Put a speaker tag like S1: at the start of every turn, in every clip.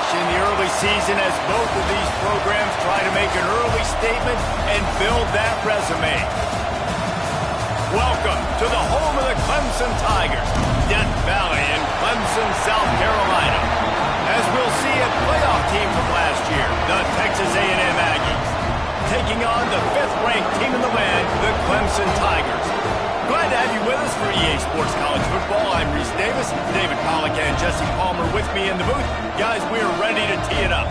S1: in the early season as both of these programs try to make an early statement and build that resume. Welcome to the home of the Clemson Tigers, Death Valley in Clemson, South Carolina. As we'll see a playoff team from last year, the Texas AM Aggies, taking on the 5th-ranked team in the land, the Clemson Tigers. Glad to have you with us for EA Sports College Football. I'm Reese Davis, David Pollack and Jesse Palmer with me in the booth. Guys, we're ready to tee it up.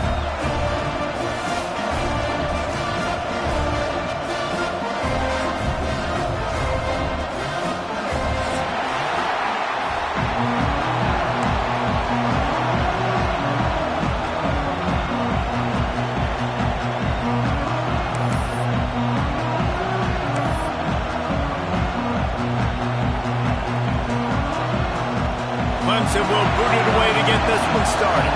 S1: Clemson will boot it away to get this one started.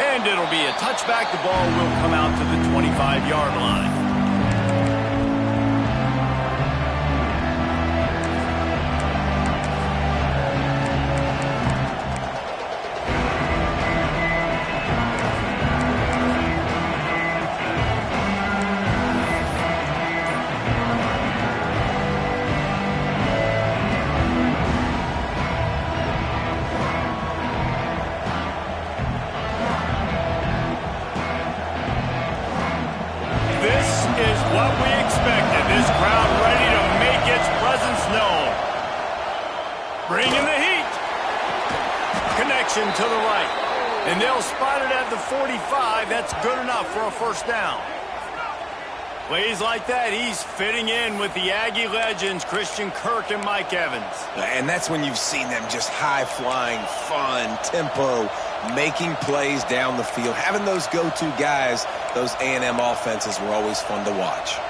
S1: And it'll be a touchback. The ball will come out to the 25-yard line. What we expected, this crowd ready to make its presence known. Bringing the heat. Connection to the right. And they'll spot it at the 45. That's good enough for a first down. Plays like that, he's fitting in with the Aggie legends, Christian Kirk and Mike Evans.
S2: And that's when you've seen them just high-flying, fun, tempo, making plays down the field. Having those go-to guys, those A&M offenses were always fun to watch.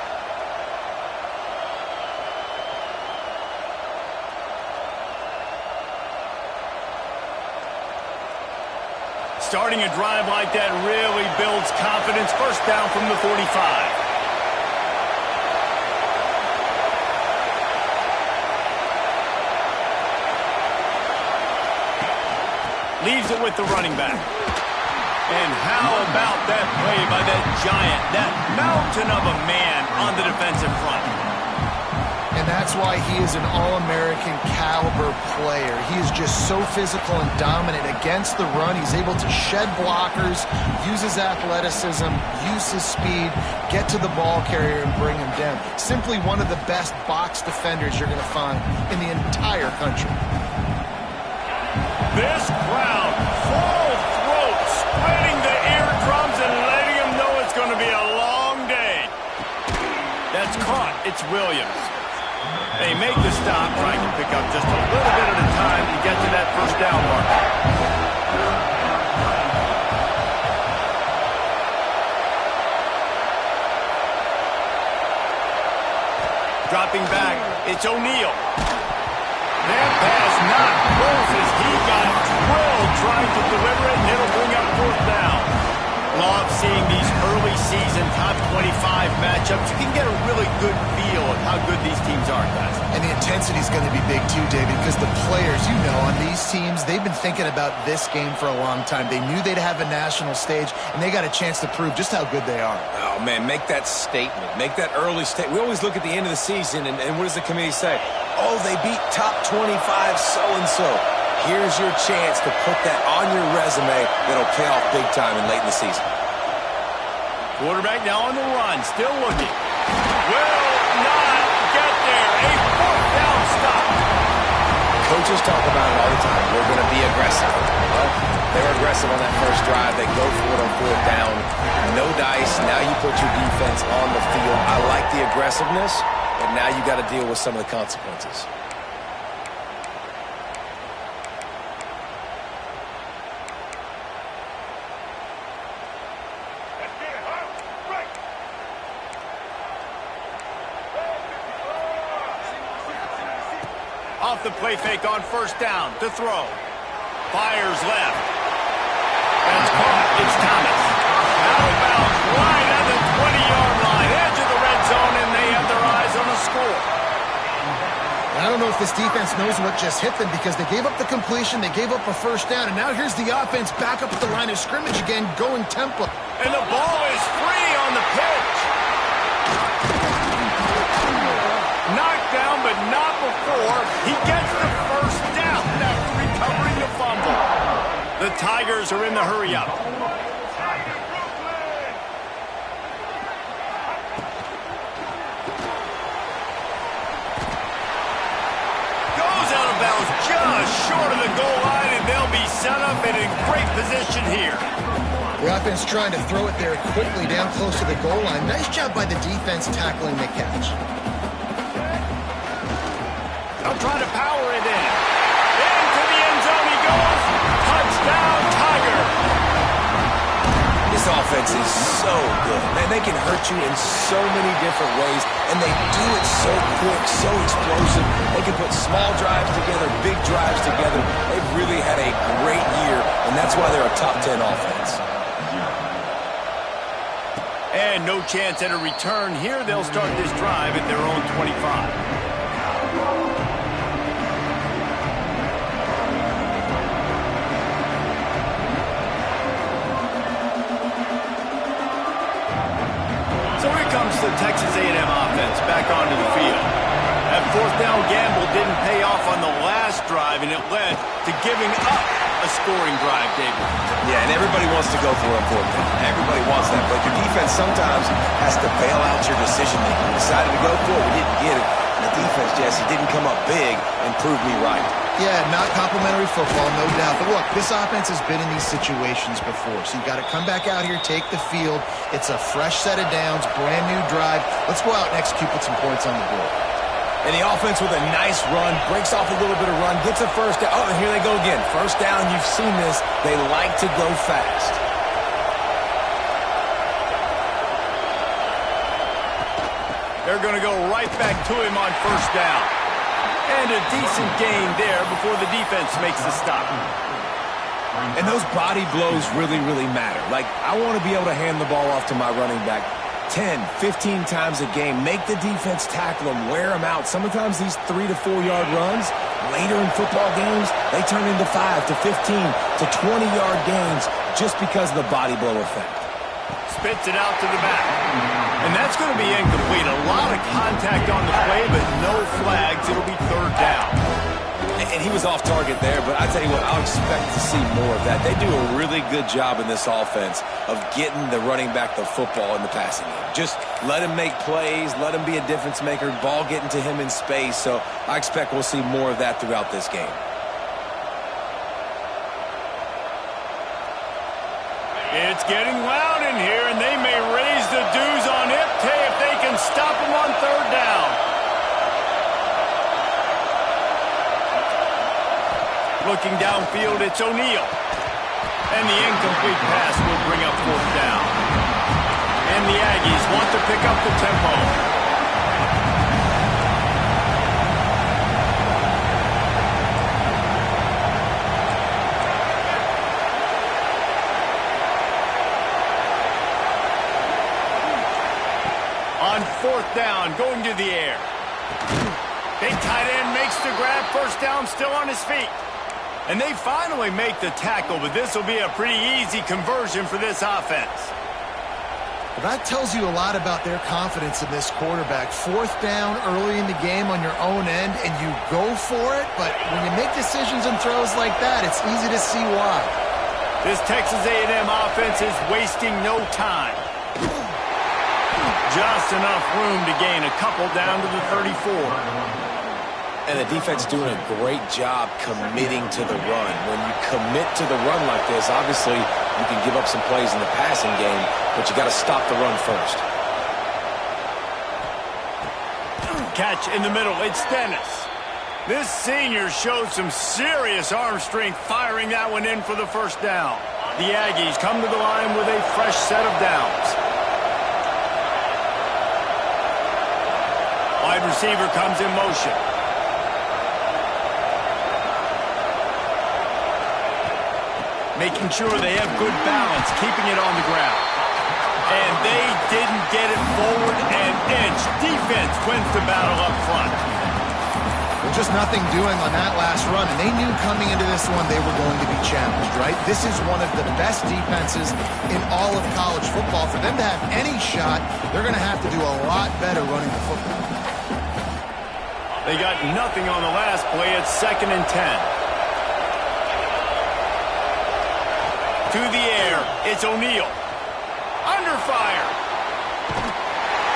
S1: Starting a drive like that really builds confidence. First down from the 45. Leaves it with the running back. And how about that play by that giant, that mountain of a man on the defensive front?
S3: And that's why he is an All-American caliber player. He is just so physical and dominant against the run. He's able to shed blockers, use his athleticism, use his speed, get to the ball carrier and bring him down. Simply one of the best box defenders you're going to find in the entire country.
S1: This crowd, full throat, spreading the eardrums and letting them know it's going to be a long day. That's caught. It's Williams. They make the stop, trying to pick up just a little bit at a time to get to that first down mark. Dropping back, it's O'Neal. That pass not close as he got drilled trying to deliver it, and it'll bring up fourth down. Love seeing these early season top 25 matchups. You can get a really good feel of how good these teams are, guys.
S3: And the intensity is going to be big too, David, because the players, you know, on these teams, they've been thinking about this game for a long time. They knew they'd have a national stage, and they got a chance to prove just how good they are.
S2: Oh, man, make that statement. Make that early statement. We always look at the end of the season, and what does the committee say? Oh, they beat top 25 so-and-so. Here's your chance to put that on your resume that'll pay off big time and late in the season.
S1: Quarterback now on the run, still looking. Will not get there. A fourth down stop.
S2: Coaches talk about it all the time. We're going to be aggressive. Well, they were aggressive on that first drive. They go for it on fourth down. No dice. Now you put your defense on the field. I like the aggressiveness, but now you got to deal with some of the consequences.
S1: Off the play fake on first down to throw. Fires left. That's caught. It's Thomas. Out of bounds. Right at the 20-yard line. Edge of the red zone, and they
S3: I don't know if this defense knows what just hit them because they gave up the completion, they gave up a first down, and now here's the offense back up at the line of scrimmage again, going tempo.
S1: And the ball is free on the pitch. Knocked down, but not before he gets the first down after recovering the fumble. The Tigers are in the hurry-up. Just short of the goal line, and they'll be set up and in great position here.
S3: The offense trying to throw it there quickly down close to the goal line. Nice job by the defense tackling the catch.
S1: They'll try to power it in. Into the end zone he goes. Touchdown, Tiger.
S2: This offense is so good. Man, they can hurt you in so many different ways, and they do it so quick, so explosive. They can put small drives together, big drives together. They've really had a great year, and that's why they're a top 10 offense.
S1: And no chance at a return here. They'll start this drive at their own 25. So here comes the Texas A&M offense back onto the field. That fourth down gamble didn't pay off on the last drive, and it led to giving up a scoring drive, David.
S2: Yeah, and everybody wants to go for a fourth down. Everybody wants that, but your defense sometimes has to bail out your decision-making. We decided to go for it, we didn't get it. And the defense, Jesse, didn't come up big and prove me right.
S3: Yeah, not complimentary football, no doubt. But look, this offense has been in these situations before. So you've got to come back out here, take the field. It's a fresh set of downs, brand new drive. Let's go out and execute with some points on the board.
S2: And the offense with a nice run, breaks off a little bit of run, gets a first down. Oh, and here they go again. First down, you've seen this. They like to go fast.
S1: They're going to go right back to him on first down. And a decent gain there before the defense makes the stop.
S2: And those body blows really, really matter. Like, I want to be able to hand the ball off to my running back 10, 15 times a game. Make the defense tackle them, wear them out. Sometimes these 3 to 4 yard runs, later in football games, they turn into 5 to 15 to 20 yard gains just because of the body blow effect.
S1: Spits it out to the back. And that's going to be incomplete. A lot of contact on the play, but no flags. It'll be third down.
S2: And he was off target there, but I tell you what, I'll expect to see more of that. They do a really good job in this offense of getting the running back the football in the passing game. Just let him make plays, let him be a difference maker, ball getting to him in space. So I expect we'll see more of that throughout this game.
S1: It's getting loud in here, and they may raise the dues on Ipte if they can stop him on third down. Looking downfield, it's O'Neal. And the incomplete pass will bring up fourth down. And the Aggies want to pick up the tempo. On fourth down, going to the air. Big tight end makes the grab, first down, still on his feet. And they finally make the tackle, but this will be a pretty easy conversion for this offense.
S3: Well, that tells you a lot about their confidence in this quarterback. Fourth down early in the game on your own end, and you go for it, but when you make decisions and throws like that, it's easy to see why.
S1: This Texas A&M offense is wasting no time. Just enough room to gain a couple down to the 34.
S2: And the defense doing a great job committing to the run. When you commit to the run like this, obviously you can give up some plays in the passing game, but you got to stop the run first.
S1: Catch in the middle, it's Dennis. This senior showed some serious arm strength firing that one in for the first down. The Aggies come to the line with a fresh set of downs. Wide receiver comes in motion. Making sure they have good balance, keeping it on the ground. And they didn't get it forward an inch. Defense wins the battle up front.
S3: just nothing doing on that last run, and they knew coming into this one they were going to be challenged, right? This is one of the best defenses in all of college football. For them to have any shot, they're going to have to do a lot better running the football.
S1: They got nothing on the last play. It's 2nd and 10. To the air, it's O'Neal. Under fire.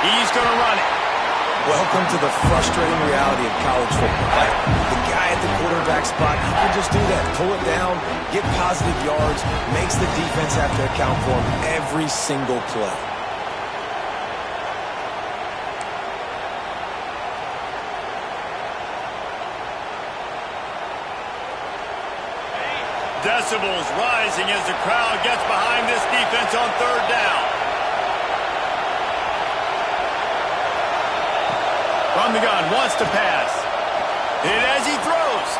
S1: He's going to run it.
S2: Welcome to the frustrating reality of college football. Like, the guy at the quarterback spot, he can just do that. Pull it down, get positive yards, makes the defense have to account for him every single play.
S1: Decibels rising as the crowd gets behind this defense on 3rd down. From the gun, wants to pass. And as he throws,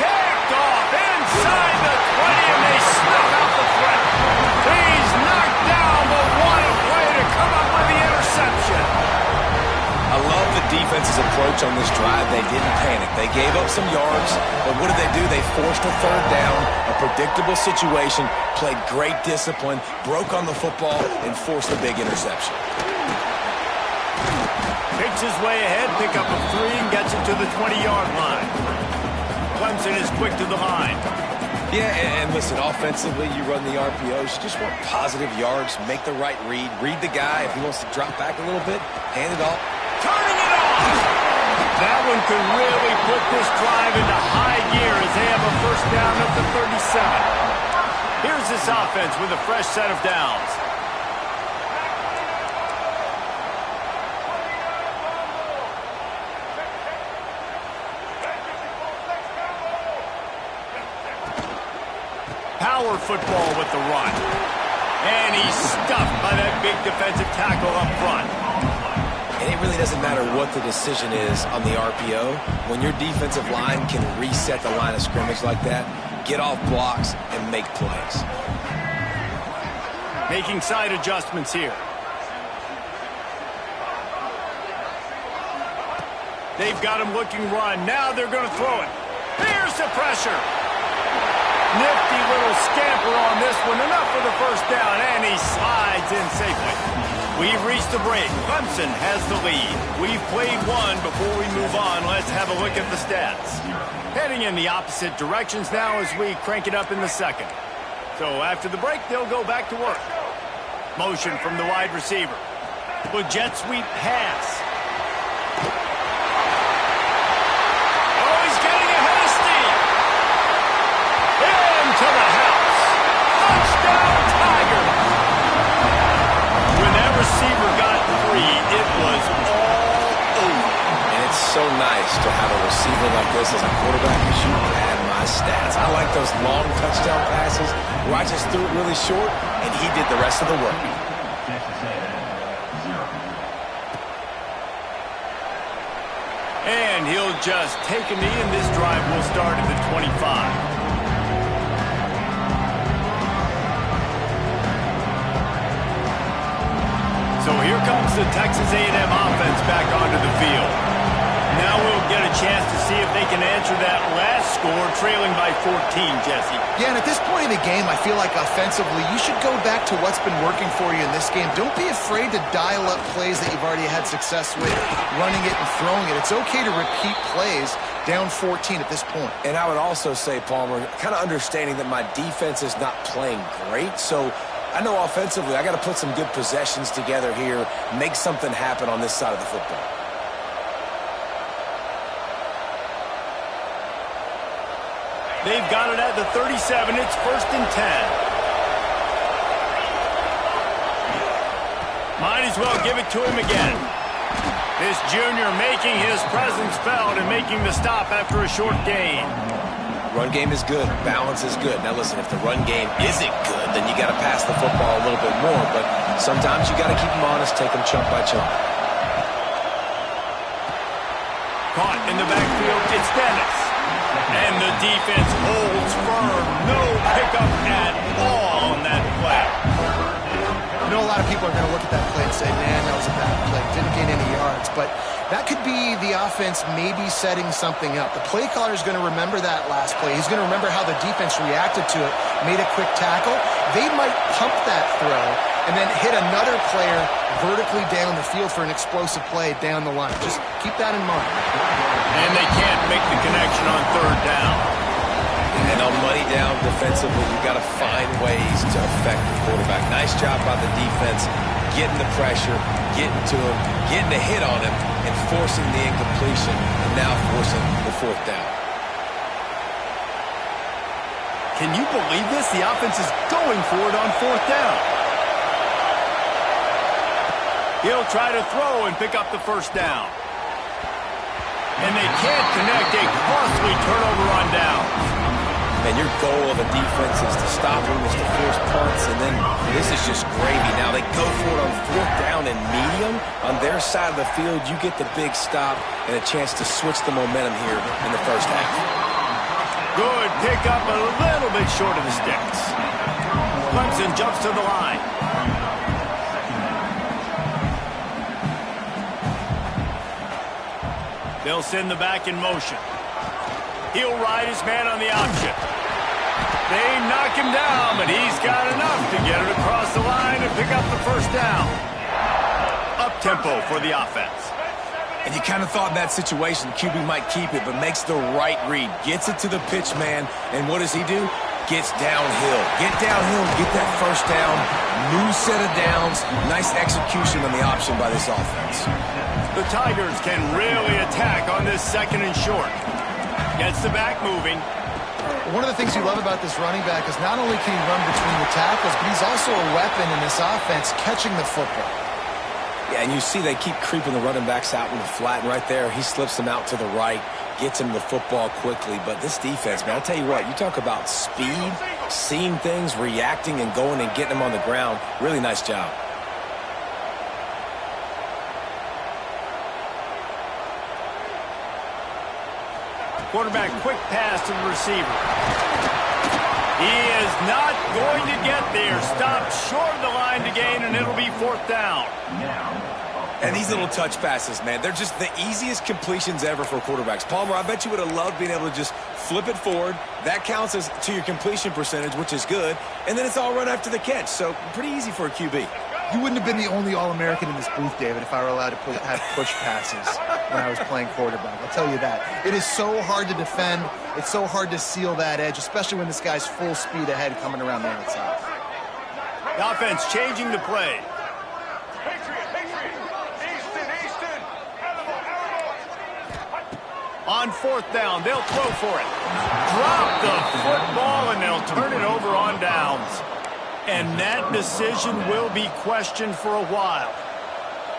S1: picked off inside the 20, and they snuff out the threat. He's knocked down, but what a play to come up with the interception.
S2: I love the defense's approach on this drive. They didn't panic. They gave up some yards, but what did they do? They forced a 3rd down, a predictable situation, played great discipline, broke on the football, and forced a big interception.
S1: Picks his way ahead, pick up a 3, and gets it to the 20-yard line. Clemson is quick to the line.
S2: Yeah, and listen, offensively, you run the RPOs. You just want positive yards, make the right read, read the guy. If he wants to drop back a little bit, hand it off.
S1: Turning it off! That one could really put this drive into high gear as they have a 1st down at the 37. Here's this offense with a fresh set of downs. Power football with the run. And he's stuffed by that big defensive tackle up front.
S2: And it really doesn't matter what the decision is on the RPO. When your defensive line can reset the line of scrimmage like that, get off blocks and make plays.
S1: Making side adjustments here. They've got him looking run. Now they're going to throw it. Here's the pressure. Nifty little scamper on this one. Enough for the 1st down, and he slides in safely. We've reached the break. Clemson has the lead. We've played one. Before we move on, let's have a look at the stats. Heading in the opposite directions now as we crank it up in the 2nd. So after the break, they'll go back to work. Motion from the wide receiver. With jet sweep pass. Oh, he's getting ahead of steam. Into the house. Touchdown, Tiger. When that receiver got 3, it was all over.
S2: And it's so nice to have a receiver like this as a quarterback because you pad my stats. I like those long touchdown passes where I just threw it really short and he did the rest of the work.
S1: And he'll just take a knee, and this drive will start at the 25. So here comes the Texas A&M offense back onto the field. Now we'll get a chance to see if they can answer that last score, trailing by 14, Jesse.
S3: Yeah, and at this point in the game, I feel like offensively, you should go back to what's been working for you in this game. Don't be afraid to dial up plays that you've already had success with, running it and throwing it. It's okay to repeat plays down 14 at this point.
S2: And I would also say, Palmer, kind of understanding that my defense is not playing great, so I know offensively I got to put some good possessions together here, make something happen on this side of the football.
S1: They've got it at the 37. It's 1st and 10. Might as well give it to him again. This junior making his presence felt and making the stop after a short gain.
S2: Run game is good. Balance is good. Now listen, if the run game isn't good, then you got to pass the football a little bit more. But sometimes you got to keep them honest, take them chunk by chunk.
S1: Caught in the backfield, it's Dennis. And the defense holds firm. No pickup at all on that play.
S3: I know a lot of people are going to look at that play and say, man, that was a bad play. Didn't gain any yards. But that could be the offense maybe setting something up. The play caller is going to remember that last play. He's going to remember how the defense reacted to it, made a quick tackle. They might pump that throw and then hit another player vertically down the field for an explosive play down the line. Just keep that in mind.
S1: And they can't make the connection on third down.
S2: And on money down defensively, you've got to find ways to affect the quarterback. Nice job by the defense, getting the pressure, getting to him, getting a hit on him, and forcing the incompletion, and now forcing the fourth down.
S1: Can you believe this? The offense is going for it on fourth down. He'll try to throw and pick up the first down. And they can't connect. A costly turnover on downs.
S2: And your goal of a defense is to stop them, is to force punts, and then this is just gravy. Now they go for it on fourth down and medium. On their side of the field, you get the big stop and a chance to switch the momentum here in the first half.
S1: Good pick up, a little bit short of the sticks. Clemson jumps to the line. They'll send the back in motion. He'll ride his man on the option. They knock him down, but he's got enough to get it across the line and pick up the first down. Up-tempo for the offense.
S2: And you kind of thought in that situation QB might keep it, but makes the right read. Gets it to the pitch man, and what does he do? Gets downhill. Get downhill, get that first down. New set of downs. Nice execution on the option by this offense.
S1: The Tigers can really attack on this second and short. Gets the back moving.
S3: One of the things you love about this running back is not only can he run between the tackles, but he's also a weapon in this offense catching the football.
S2: Yeah, and you see they keep creeping the running backs out in the flat, and right there he slips them out to the right, gets him the football quickly. But this defense, man, I'll tell you what, you talk about speed, seeing things, reacting, and going and getting them on the ground. Really nice job.
S1: Quarterback quick pass to the receiver. He is not going to get there. Stopped short of the line to gain, and it'll be fourth down.
S2: And these little touch passes, man, they're just the easiest completions ever for quarterbacks. Palmer, I bet you would have loved being able to just flip it forward. That counts as to your completion percentage, which is good. And then it's all run after the catch. So pretty easy for a QB.
S3: You wouldn't have been the only All-American in this booth, David, if I were allowed to have push passes when I was playing quarterback. I'll tell you that. It is so hard to defend. It's so hard to seal that edge, especially when this guy's full speed ahead coming around the outside.
S1: The offense changing the play. On fourth down, they'll throw for it. Drop the football, and they'll turn it over on downs. And that decision will be questioned for a while.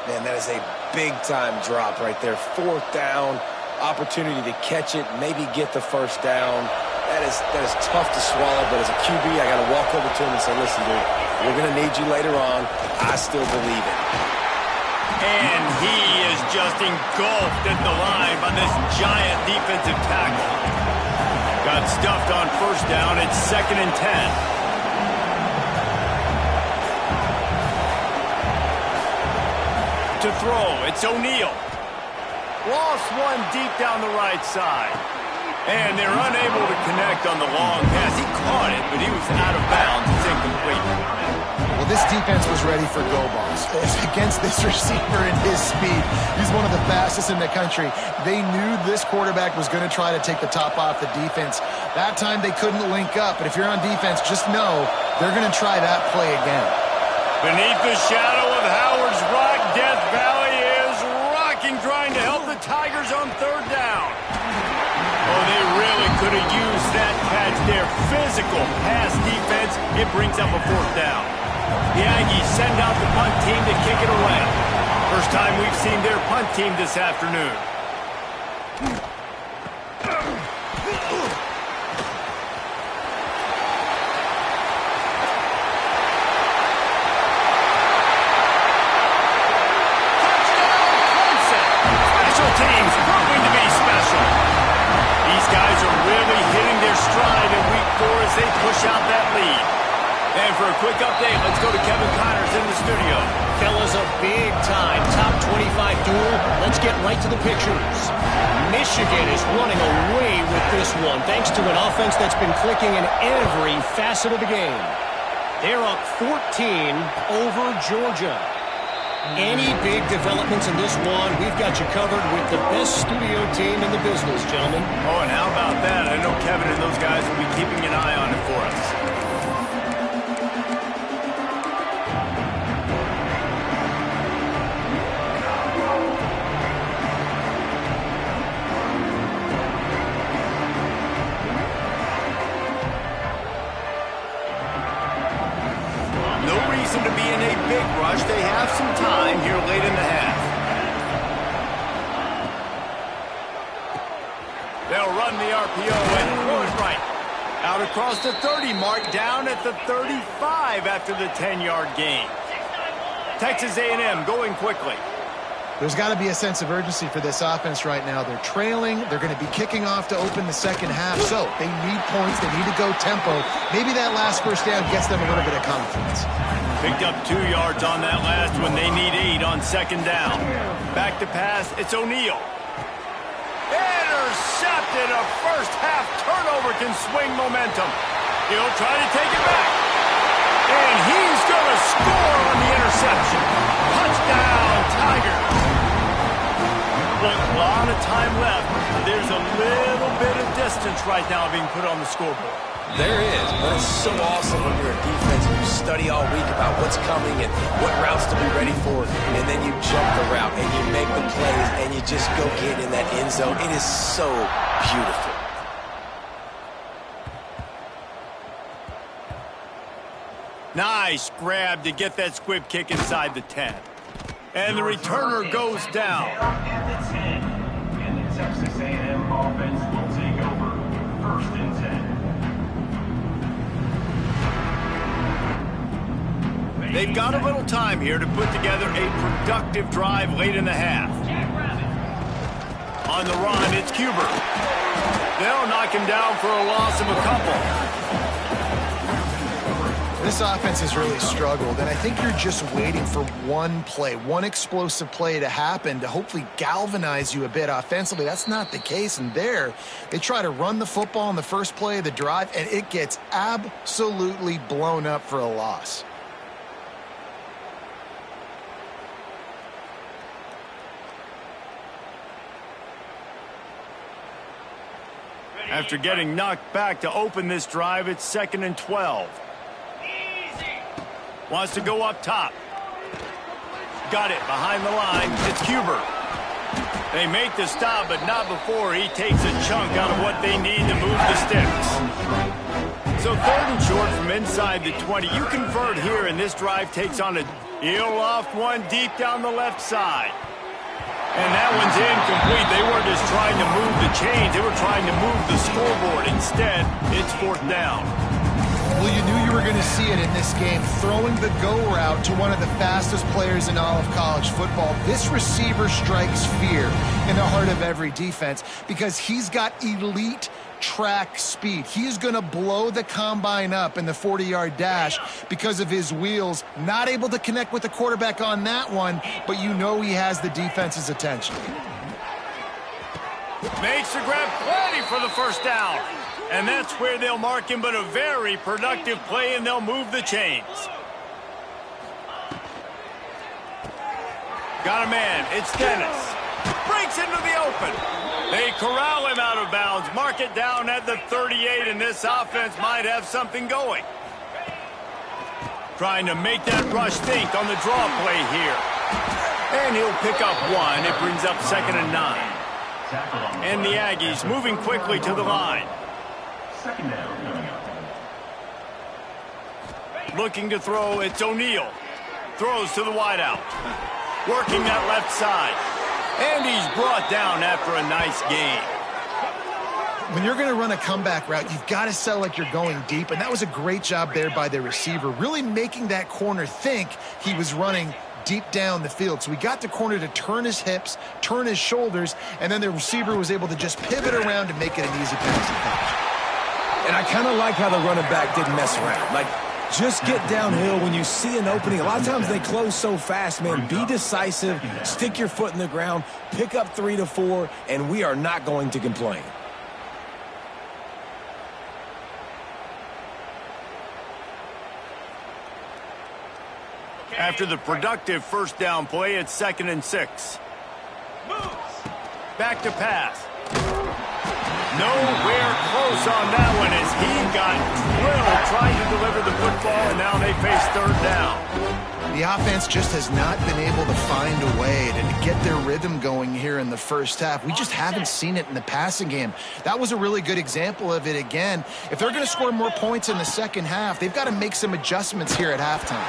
S2: Man, that is a big-time drop right there. Fourth down, opportunity to catch it, maybe get the first down. That is tough to swallow, but as a QB, I got to walk over to him and say, listen, dude, we're going to need you later on. I still believe it.
S1: And he is just engulfed at the line by this giant defensive tackle. Got stuffed on first down. It's 2nd and 10. To throw, it's O'Neal. Lost one deep down the right side. And they're unable to connect on the long pass. He caught it, but he was out of bounds. It's incomplete.
S3: Well, this defense was ready for go balls. Against this receiver and his speed, he's one of the fastest in the country. They knew this quarterback was going to try to take the top off the defense. That time they couldn't link up, but if you're on defense, just know they're going to try that play again.
S1: Beneath the shadow of Howard's Rock, Death Valley is rocking, trying to help the Tigers on third down. Oh, they really could have used that catch there. Physical pass defense. It brings up a fourth down. The Aggies send out the punt team to kick it away. First time we've seen their punt team this afternoon. They push out that lead. And for a quick update. Let's go to Kevin Connors in the studio.
S4: Fellas, a big-time top 25 duel. Let's get right to the pictures. Michigan is running away with this one, thanks to an offense that's been clicking in every facet of the game. They're up 14 over Georgia. Any big developments in this one, we've got you covered with the best studio team in the business, gentlemen.
S1: Oh, and how about that? I know Kevin and those guys will be keeping an eye on it for us. To be in a big rush. They have some time here late in the half. They'll run the RPO and throw it right. Out across the 30 mark, down at the 35 after the 10-yard gain. Texas A&M going quickly.
S3: There's got to be a sense of urgency for this offense right now. They're trailing. They're going to be kicking off to open the second half. So they need points. They need to go tempo. Maybe that last first down gets them a little bit of confidence.
S1: Picked up 2 yards on that last one. They need 8 on second down. Back to pass. It's O'Neal. Intercepted. A first half turnover can swing momentum. He'll try to take it back. And he's going to score on the interception. Touchdown, Tigers. But a lot of time left. There's a little bit of distance right now being put on the scoreboard.
S2: There is, but it's so awesome when you're a defense and you study all week about what's coming and what routes to be ready for, and then you jump the route and you make the plays and you just go get in that end zone. It is so beautiful.
S1: Nice grab to get that squib kick inside the 10. And the returner goes down.
S5: At the 10, and the Texas A&M offense will take over. 1st and 10.
S1: They've got a little time here to put together a productive drive late in the half. On the run, it's Cuber. They'll knock him down for a loss of a couple.
S3: This offense has really struggled, and I think you're just waiting for one play, one explosive play to happen to hopefully galvanize you a bit offensively. That's not the case, and there, they try to run the football on the first play of the drive, and it gets absolutely blown up for a loss.
S1: After getting knocked back to open this drive, it's 2nd and 12. Wants to go up top. Got it behind the line. It's Cuber. They make the stop, but not before he takes a chunk out of what they need to move the sticks. So 3rd and short from inside the 20. You convert here, and this drive takes on a heel off one deep down the left side. And that one's incomplete. They weren't just trying to move the chains. They were trying to move the scoreboard. Instead, it's 4th down.
S3: Well, you knew you were going to see it in this game, throwing the go route to one of the fastest players in all of college football. This receiver strikes fear in the heart of every defense because he's got elite track speed. He's going to blow the combine up in the 40-yard dash because of his wheels. Not able to connect with the quarterback on that one, but you know he has the defense's attention.
S1: Makes the grab plenty for the first down. And that's where they'll mark him, but a very productive play, and they'll move the chains. Got a man. It's Dennis. Breaks into the open. They corral him out of bounds. Mark it down at the 38, and this offense might have something going. Trying to make that rush think on the draw play here. And he'll pick up 1. It brings up 2nd and 9. And the Aggies moving quickly to the line.
S5: 2nd down.
S1: Looking to throw, it's O'Neal. Throws to the wideout. Working that left side. And he's brought down after a nice gain.
S3: When you're going to run a comeback route, you've got to sell like you're going deep, and that was a great job there by the receiver, really making that corner think he was running deep down the field. So we got the corner to turn his hips, turn his shoulders, and then the receiver was able to just pivot around and make it an easy pass and catch.
S2: And I kind of like how the running back didn't mess around. Like, Just get downhill when you see an opening. A lot of times they close so fast, man. Be decisive, stick your foot in the ground, pick up 3 to 4, and we are not going to complain.
S1: After the productive first down play, it's 2nd and 6. Back to pass. Nowhere close on that one as he got drilled trying to deliver the football, and now they face 3rd down.
S3: The offense just has not been able to find a way to get their rhythm going here in the first half. We just haven't seen it in the passing game. That was a really good example of it again. If they're going to score more points in the second half, they've got to make some adjustments here at halftime.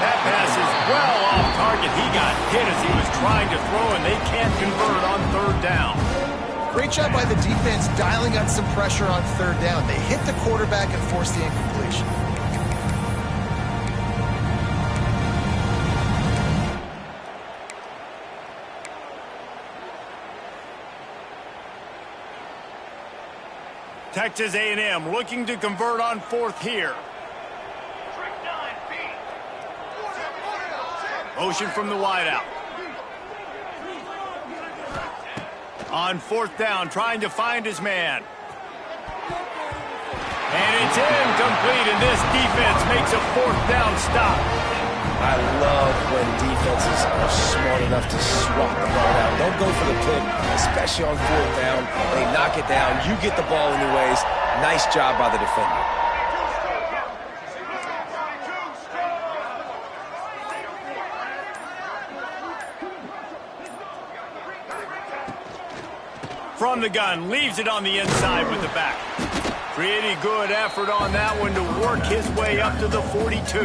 S1: That pass is well off target. He got hit as he was trying to throw, and they can't convert on 3rd down.
S3: Great job by the defense dialing up some pressure on 3rd down. They hit the quarterback and forced the incompletion.
S1: Texas A&M looking to convert on 4th here. Motion from the wideout. On 4th down, trying to find his man. And it's incomplete, and this defense makes a 4th down stop.
S2: I love when defenses are smart enough to swap the ball out. Don't go for the pick, especially on 4th down. They knock it down. You get the ball anyways. Nice job by the defender.
S1: From the gun, leaves it on the inside with the back. Pretty good effort on that one to work his way up to the 42.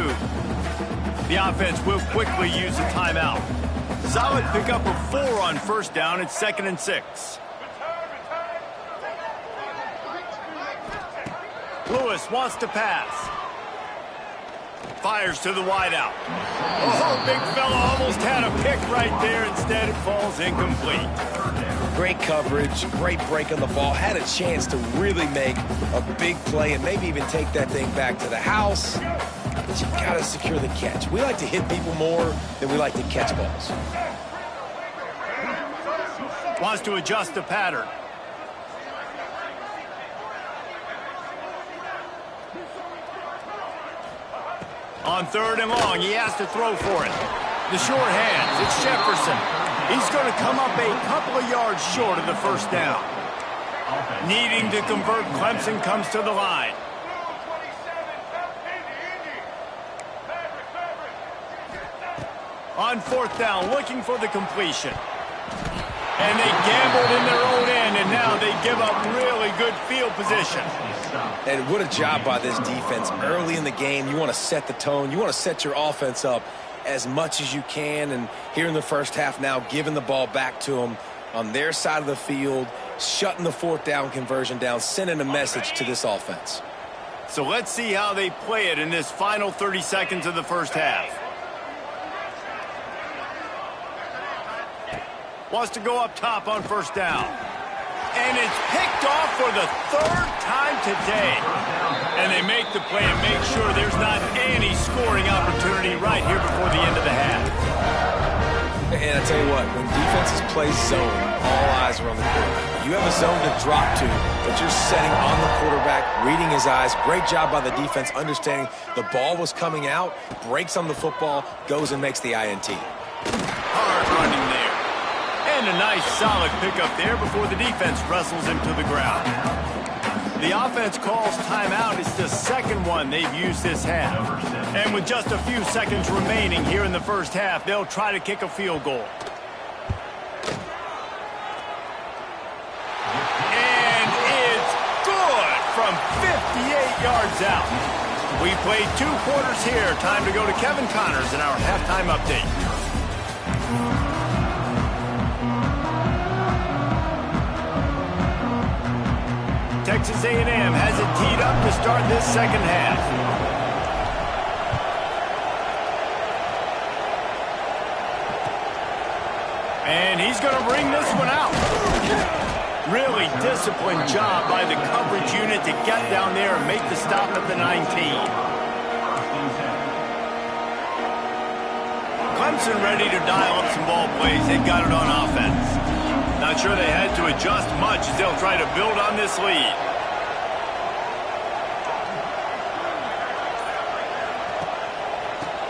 S1: The offense will quickly use a timeout. Solid pickup of 4 on 1st down. It's 2nd and 6. Lewis wants to pass. Fires to the wideout. Oh, big fella almost had a pick right there. Instead, it falls incomplete.
S2: Great coverage, great break on the ball. Had a chance to really make a big play and maybe even take that thing back to the house. But you gotta secure the catch. We like to hit people more than we like to catch balls.
S1: Wants to adjust the pattern. On 3rd and long, he has to throw for it. The short hands, it's Jefferson. He's going to come up a couple of yards short of the 1st down. Needing to convert, Clemson comes to the line. On 4th down, looking for the completion. And they gambled in their own end, and now they give up really good field position.
S2: And what a job by this defense. Early in the game, you want to set the tone. You want to set your offense up as much as you can. And here in the first half now, giving the ball back to them on their side of the field, shutting the 4th down conversion down, sending a message to this offense.
S1: So let's see how they play it in this final 30 seconds of the first half. Wants to go up top on 1st down. And it's picked off for the 3rd time today. And they make the play and make sure there's not any scoring opportunity right here before the end of the half.
S2: And I tell you what, when defenses play zone, all eyes are on the quarterback. You have a zone to drop to, but you're setting on the quarterback, reading his eyes. Great job by the defense, understanding the ball was coming out, breaks on the football, goes and makes the INT.
S1: Hard running there. And a nice solid pickup there before the defense wrestles him to the ground. The offense calls timeout. It's the 2nd one they've used this half. And with just a few seconds remaining here in the first half, they'll try to kick a field goal. And it's good from 58 yards out. We played 2 quarters here. Time to go to Kevin Connors in our halftime update. Texas A&M has it teed up to start this second half. And he's going to bring this one out. Really disciplined job by the coverage unit to get down there and make the stop at the 19. Clemson ready to dial up some ball plays. They've got it on offense. Not sure they had to adjust much as they'll try to build on this lead.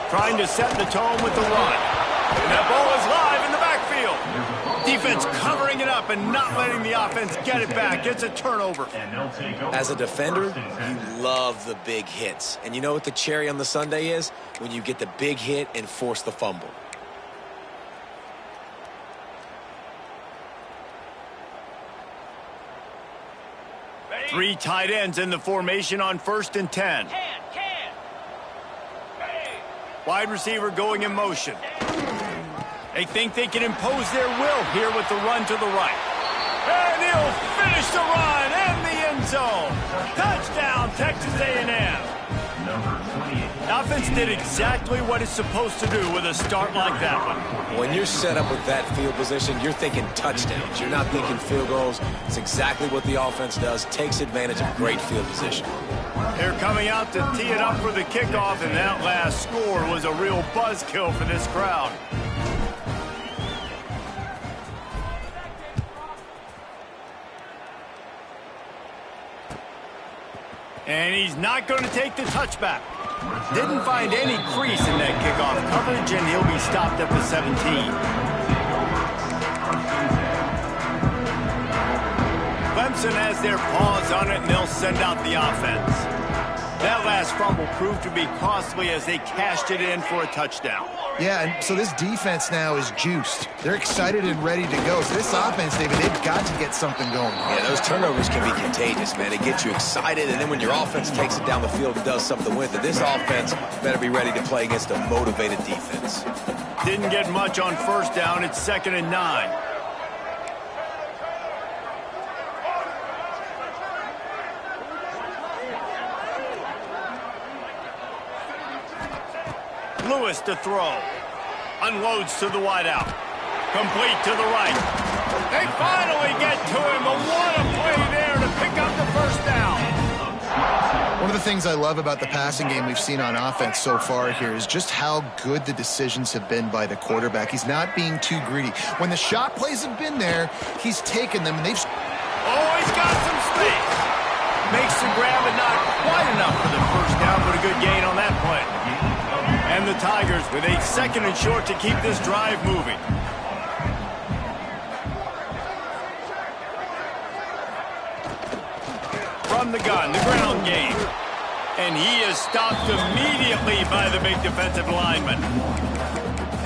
S1: Trying to set the tone with the run. And that ball is live in the backfield. Defense covering it up and not letting the offense get it back. It's a turnover.
S2: As a defender, you love the big hits. And you know what the cherry on the sundae is? When you get the big hit and force the fumble.
S1: Three tight ends in the formation on 1st and 10. Wide receiver going in motion. They think they can impose their will here with the run to the right. And he'll finish the run in the end zone. Touchdown, Texas A&M. The offense did exactly what it's supposed to do with a start like that one.
S2: When you're set up with that field position, you're thinking touchdowns. You're not thinking field goals. It's exactly what the offense does. Takes advantage of great field position.
S1: They're coming out to tee it up for the kickoff, and that last score was a real buzzkill for this crowd. And he's not going to take the touchback. Didn't find any crease in that kickoff coverage, and he'll be stopped at the 17. Clemson has their paws on it, and they'll send out the offense. That last fumble proved to be costly as they cashed it in for a touchdown.
S3: Yeah, and so this defense now is juiced. They're excited and ready to go. So this offense, David, they've got to get something going.
S2: Yeah, those turnovers can be contagious, man. They get you excited, and then when your offense takes it down the field and does something with it, this offense better be ready to play against a motivated defense.
S1: Didn't get much on 1st down. It's 2nd and 9. Lewis to throw. Unloads to the wideout. Complete to the right. They finally get to him, but what a play there to pick up the 1st down.
S3: One of the things I love about the passing game we've seen on offense so far here is just how good the decisions have been by the quarterback. He's not being too greedy. When the shot plays have been there, he's taken them, and they've...
S1: Oh, he's got some space. Makes the grab, but not quite enough for the 1st down, but a good gain on that play. And the Tigers with a 2nd and short to keep this drive moving. From the gun, the ground game. And he is stopped immediately by the big defensive lineman.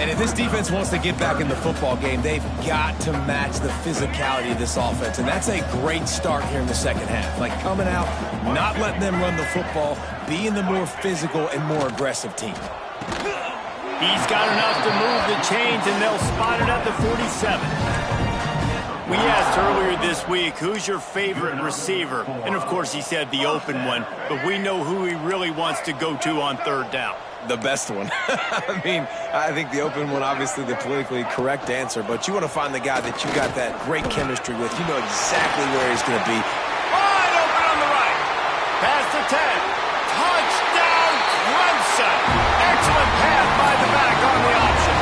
S2: And if this defense wants to get back in the football game, they've got to match the physicality of this offense. And that's a great start here in the 2nd half. Like coming out, not letting them run the football, being the more physical and more aggressive team.
S1: He's got enough to move the chains, and they'll spot it at the 47. We asked earlier this week, who's your favorite receiver? And, of course, he said the open one, but we know who he really wants to go to on 3rd down.
S2: The best one. I mean, I think the open one, obviously the politically correct answer, but you want to find the guy that you got that great chemistry with. You know exactly where he's going to be.
S1: Wide open on the right. Pass to 10. Touchdown, Clemson. Excellent pass by the back on the option.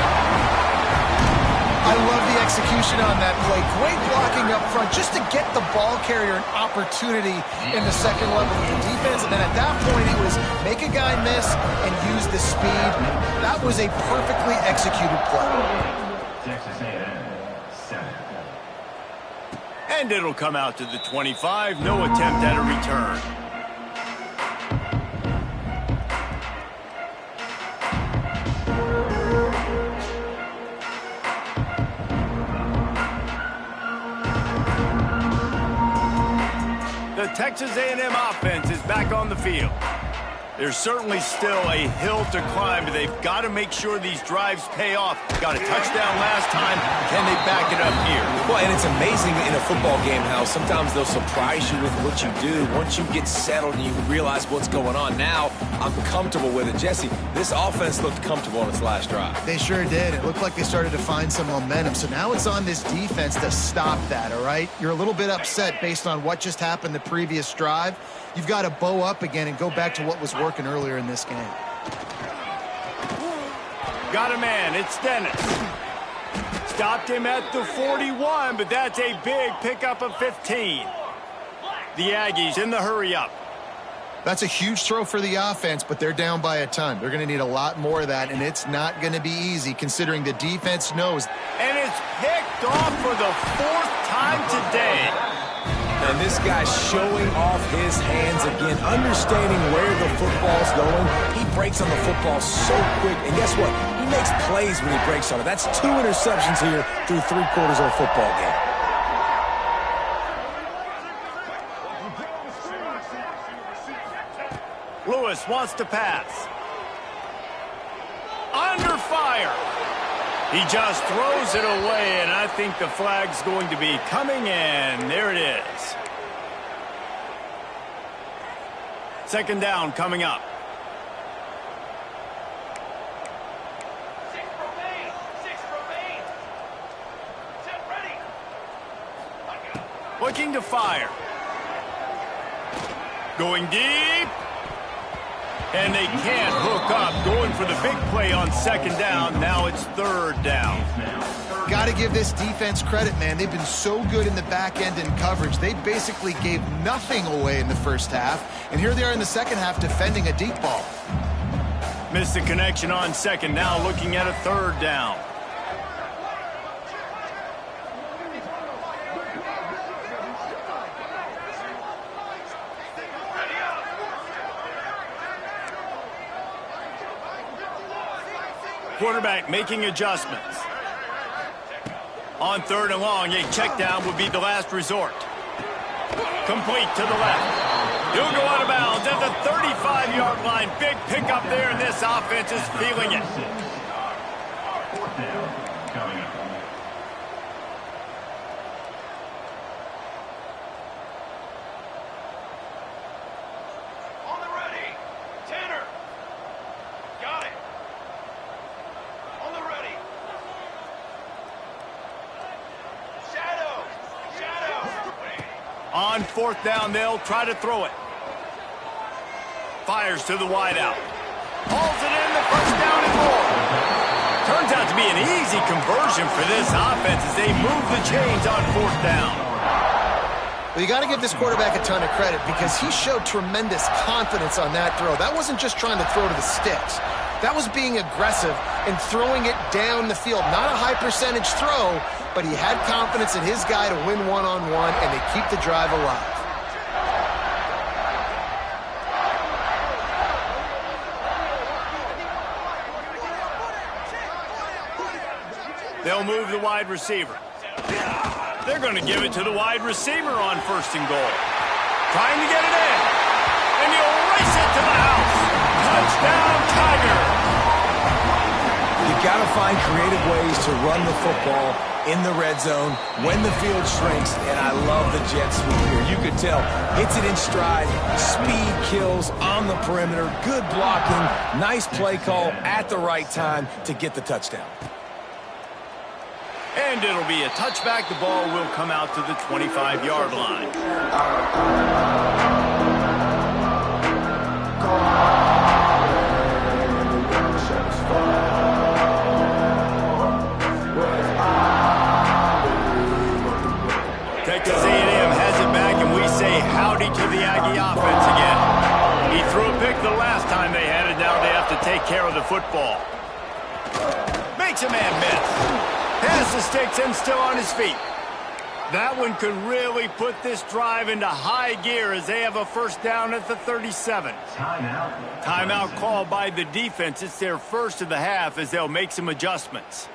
S3: I love the execution on that play. Great blocking up front just to get the ball carrier an opportunity in the 2nd level of the defense. And then at that point, it was make a guy miss and use the speed. That was a perfectly executed play.
S5: Texas A&M, 7.
S1: And it'll come out to the 25. No attempt at a return. The Texas A&M offense is back on the field. There's certainly still a hill to climb, but they've got to make sure these drives pay off. Got a touchdown last time. Can they back it up here?
S2: Well, and it's amazing in a football game how sometimes they'll surprise you with what you do. Once you get settled and you realize what's going on, now I'm comfortable with it. Jesse, this offense looked comfortable on its last drive.
S3: They sure did. It looked like they started to find some momentum. So now it's on this defense to stop that, all right? You're a little bit upset based on what just happened the previous drive. You've got to bow up again and go back to what was working earlier in this game.
S1: Got a man. It's Dennis. Stopped him at the 41, but that's a big pickup of 15. The Aggies in the hurry-up.
S3: That's a huge throw for the offense, but they're down by a ton. They're going to need a lot more of that, and it's not going to be easy considering the defense knows.
S1: And it's picked off for the 4th time today.
S2: And this guy's showing off his hands again, understanding where the football's going. He breaks on the football so quick, and guess what? He makes plays when he breaks on it. That's 2 interceptions here through 3 quarters of a football game.
S1: Lewis wants to pass. Under fire. He just throws it away, and I think the flag's going to be coming in. There it is. 2nd down coming up.
S5: 6 remain. 6 remain. Set ready.
S1: Looking to fire. Going deep. And they can't hook up. Going for the big play on 2nd down. Now it's 3rd down.
S3: Got to give this defense credit, man. They've been so good in the back end in coverage. They basically gave nothing away in the first half. And here they are in the second half defending a deep ball.
S1: Missed the connection on 2nd. Now looking at a 3rd down. Quarterback making adjustments. On 3rd and long, a check down would be the last resort. Complete to the left. He'll go out of bounds at the 35-yard line. Big pickup there, and this offense is feeling it.
S5: 4th down coming up. On the ready. Tanner. Got it. On the ready. Shadow.
S1: On 4th down, they'll try to throw it. Fires to the wideout. Hauls it in, the 1st down and more. Turns out to be an easy conversion for this offense as they move the chains on 4th down.
S3: Well, you got to give this quarterback a ton of credit because he showed tremendous confidence on that throw. That wasn't just trying to throw to the sticks. That was being aggressive and throwing it down the field. Not a high percentage throw, but he had confidence in his guy to win one-on-one, and they keep the drive alive.
S1: They'll move the wide receiver. They're going to give it to the wide receiver on 1st and goal. Trying to get it in. And he'll race it to the house. Touchdown, Tiger.
S2: You got to find creative ways to run the football in the red zone when the field shrinks, and I love the jet sweep here. You could tell, hits it in stride, speed kills on the perimeter, good blocking, nice play call at the right time to get the touchdown.
S1: And it'll be a touchback. The ball will come out to the 25-yard line. Texas A&M has it back, and we say howdy to the Aggie offense again. He threw a pick the last time they had it. Now they have to take care of the football. Makes a man miss. Has the sticks and still on his feet. That one could really put this drive into high gear as they have a 1st down at the 37. Timeout called by the defense. It's their 1st of the half as they'll make some adjustments.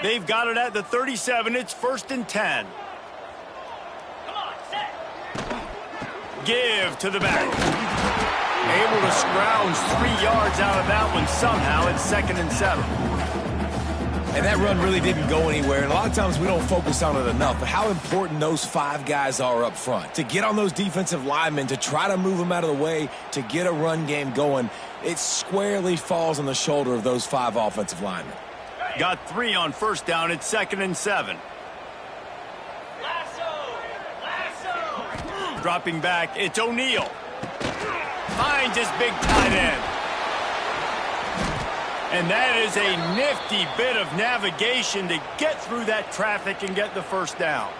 S1: They've got it at the 37. It's 1st and 10. Give to the back. Able to scrounge 3 yards out of that one somehow. It's 2nd and 7.
S2: And that run really didn't go anywhere. And a lot of times we don't focus on it enough, but how important those 5 guys are up front. To get on those defensive linemen, to try to move them out of the way, to get a run game going, it squarely falls on the shoulder of those 5 offensive linemen.
S1: Got 3 on 1st down. It's 2nd and 7. Dropping back, it's O'Neal. Finds his big tight end. And that is a nifty bit of navigation to get through that traffic and get the first down.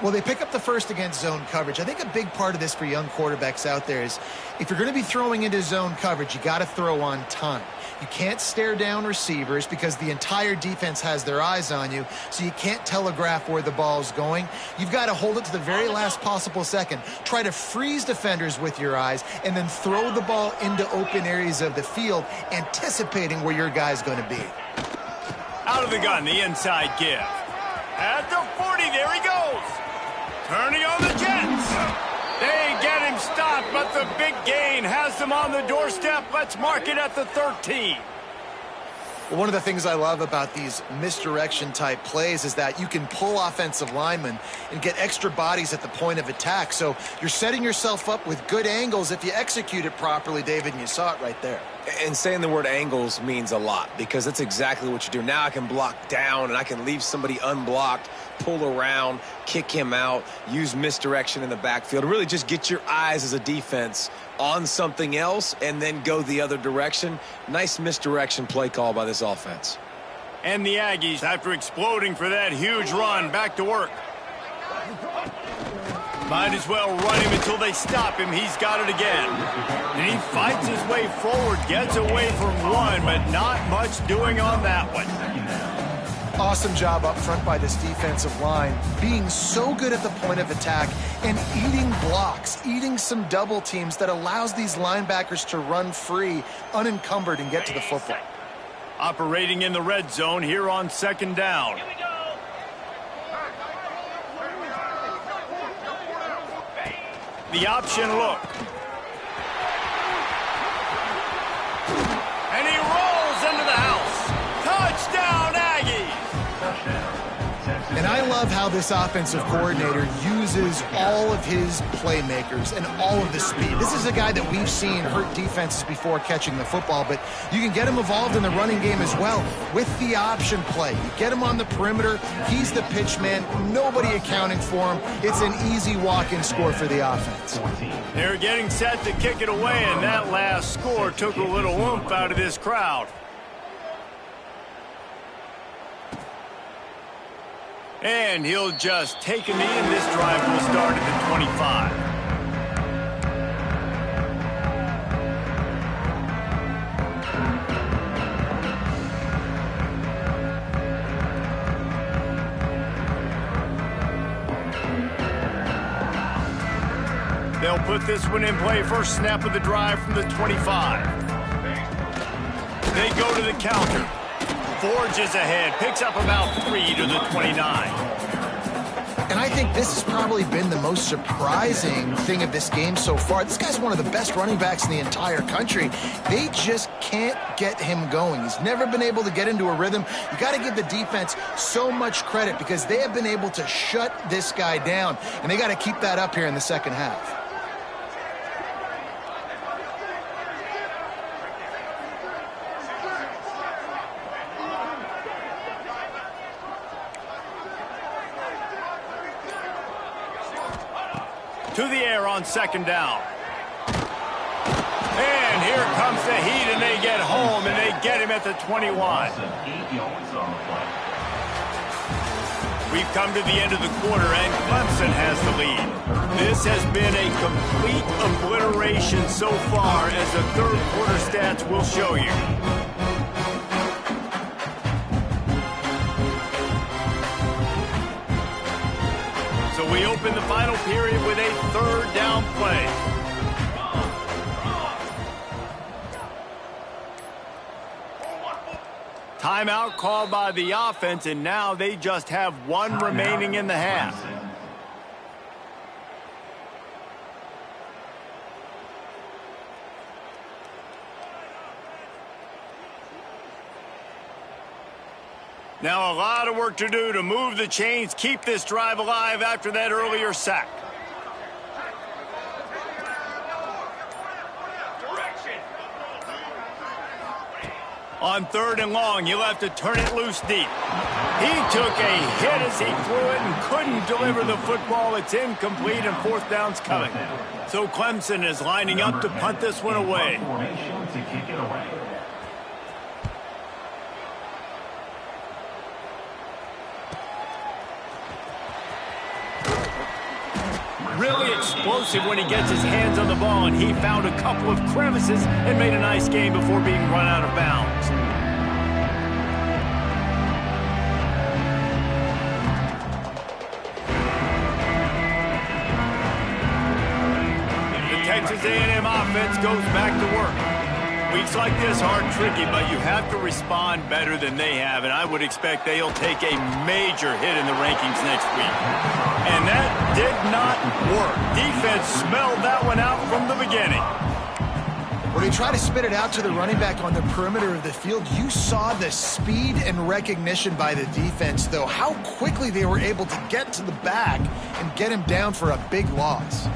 S3: Well, they pick up the first against zone coverage. I think a big part of this for young quarterbacks out there is if you're going to be throwing into zone coverage, you got to throw on time. You can't stare down receivers because the entire defense has their eyes on you, so you can't telegraph where the ball's going. You've got to hold it to the very last possible second. Try to freeze defenders with your eyes and then throw the ball into open areas of the field, anticipating where your guy's going to be.
S1: Out of the gun, the inside give. At the 40, there he goes. Turning on the Jets. They get him stopped, but the big gain has them on the doorstep. Let's mark it at the 13.
S3: Well, one of the things I love about these misdirection-type plays is that you can pull offensive linemen and get extra bodies at the point of attack. So you're setting yourself up with good angles if you execute it properly, David, and you saw it right there.
S2: And saying the word angles means a lot because that's exactly what you do. Now I can block down and I can leave somebody unblocked, pull around, kick him out, use misdirection in the backfield. Really just get your eyes as a defense on something else and then go the other direction. Nice misdirection play call by this offense.
S1: And the Aggies, after exploding for that huge run, back to work. Might as well run him until they stop him. He's got it again. And he fights his way forward, gets away from one, but not much doing on that one.
S3: Awesome job up front by this defensive line, being so good at the point of attack and eating blocks, eating some double teams that allows these linebackers to run free, unencumbered, and get to the football.
S1: Operating in the red zone here on second down. The option look. And he rolls into the house. Touchdown, Aggies!
S3: And I love how this offensive coordinator uses all of his playmakers and all of the speed. This is a guy that we've seen hurt defenses before catching the football, but you can get him involved in the running game as well with the option play. You get him on the perimeter. He's the pitch man. Nobody accounting for him. It's an easy walk-in score for the offense.
S1: They're getting set to kick it away, and that last score took a little oomph out of this crowd. And he'll just take a knee, and this drive will start at the 25. They'll put this one in play. First snap of the drive from the 25. They go to the counter. Forges ahead, picks up about 3 to the 29.
S3: And I think this has probably been the most surprising thing of this game so far. This guy's one of the best running backs in the entire country. They just can't get him going. He's never been able to get into a rhythm. You got to give the defense so much credit because they have been able to shut this guy down, and they got to keep that up here in the second half.
S1: To the air on second down. And here comes the heat, and they get home, and they get him at the 21. We've come to the end of the quarter, and Clemson has the lead. This has been a complete obliteration so far, as the third quarter stats will show you. So we open the final period with a third down play. Timeout called by the offense, and now they just have one remaining in the half. Now a lot of work to do to move the chains, keep this drive alive after that earlier sack. On third and long, you'll have to turn it loose deep. He took a hit as he threw it and couldn't deliver the football. It's incomplete and fourth down's coming. So Clemson is lining up to punt this one away.
S5: Formation to kick it away.
S1: Really explosive when he gets his hands on the ball, and he found a couple of crevices and made a nice game before being run out of bounds. The Texas A&M offense goes back to work. Weeks like this are tricky, but you have to respond better than they have, and I would expect they'll take a major hit in the rankings next week. And that did not work. Defense smelled that one out from the beginning.
S3: When they try to spit it out to the running back on the perimeter of the field, you saw the speed and recognition by the defense, though, how quickly they were able to get to the back and get him down for a big loss.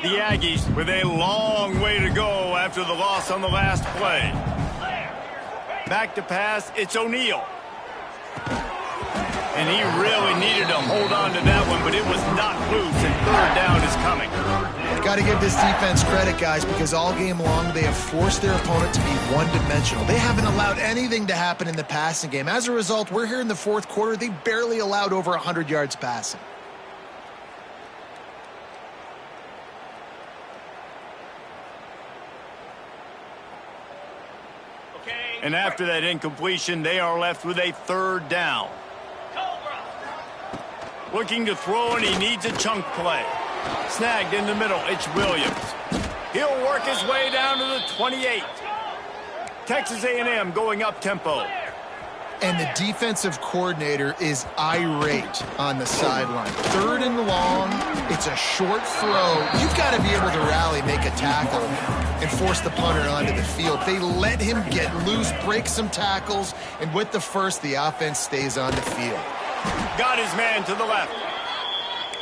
S1: The Aggies with a long way to go after the loss on the last play. Back to pass, it's O'Neal. And he really needed to hold on to that one, but it was not loose, and third down is coming.
S3: Got to give this defense credit, guys, because all game long they have forced their opponent to be one-dimensional. They haven't allowed anything to happen in the passing game. As a result, we're here in the fourth quarter. They barely allowed over 100 yards passing.
S1: And after that incompletion, they are left with a third down. Looking to throw, and he needs a chunk play. Snagged in the middle, it's Williams. He'll work his way down to the 28. Texas A&M going up tempo.
S3: And the defensive coordinator is irate on the sideline. Third and long, it's a short throw. You've got to be able to rally, make a tackle, and force the punter onto the field. They let him get loose, break some tackles, and with the first, the offense stays on the field.
S1: Got his man to the left.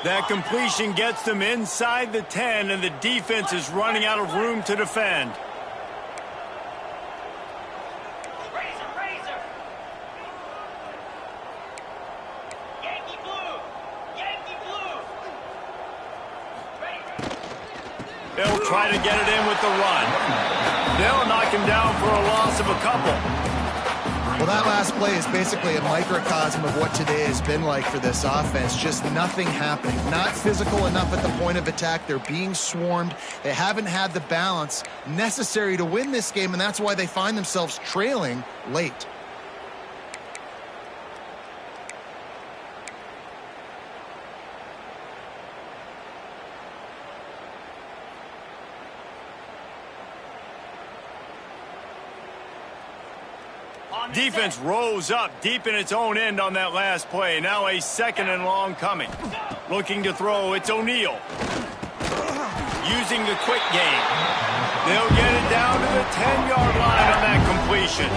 S1: That completion gets them inside the 10, and the defense is running out of room to defend. They'll try to get it in with the run. They'll knock him down for a loss of a couple.
S3: Well, that last play is basically a microcosm of what today has been like for this offense. Just nothing happening. Not physical enough at the point of attack. They're being swarmed. They haven't had the balance necessary to win this game, and that's why they find themselves trailing late.
S1: Defense rose up deep in its own end on that last play. Now a second and long coming. Looking to throw, it's O'Neal. Using the quick game. They'll get it down to the 10-yard line on that completion.